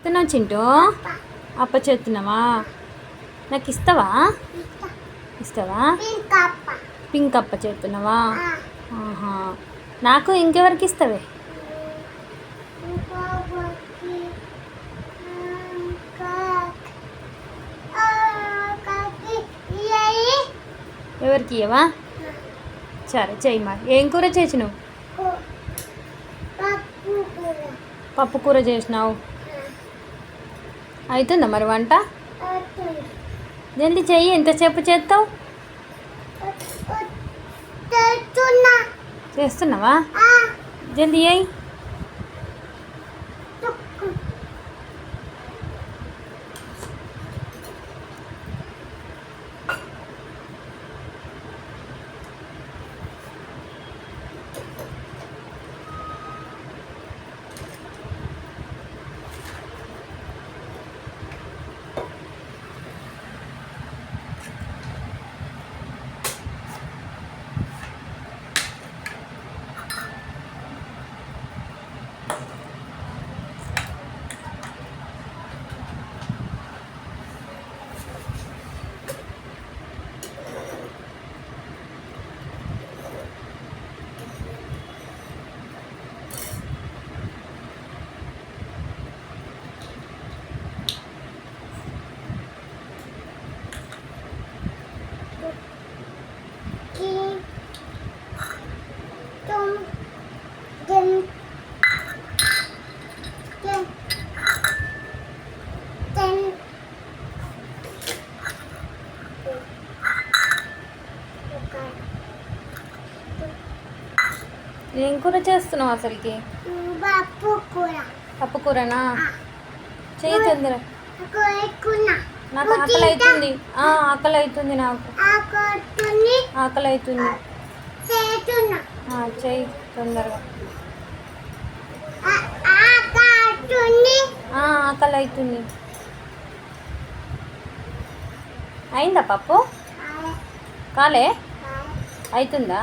చేస్తున్నావు చింటూ? అప్ప చేస్తున్నావా? నాకు ఇస్తావా? ఇస్తావా? పింక్ అప్ప చేస్తున్నావా? ఆహా. నాకు ఇంకెవరికి ఇస్తావే? ఎవరికి ఇవ్వవా? సరే చెయ్యి. మరి ఏం కూర చేసినావు? పప్పు కూర చేసినావు. అవుతుందా మరి వంట? జల్దీ చెయ్యి. ఎంతసేపు చేస్తావు? చేస్తున్నావా? జల్దీ అయ్యి. ఏం కూర చేస్తున్నావు అసలుకి? పప్పు కూరనా? చెయ్యి తొందర. నాకు ఆకలి అవుతుంది. ఆకలి అవుతుంది. నాకు ఆకలి అవుతుంది. చెయ్యి తొందరగా. ఆకలి అవుతుంది. అయిందా పప్పు? కాలే? అవుతుందా?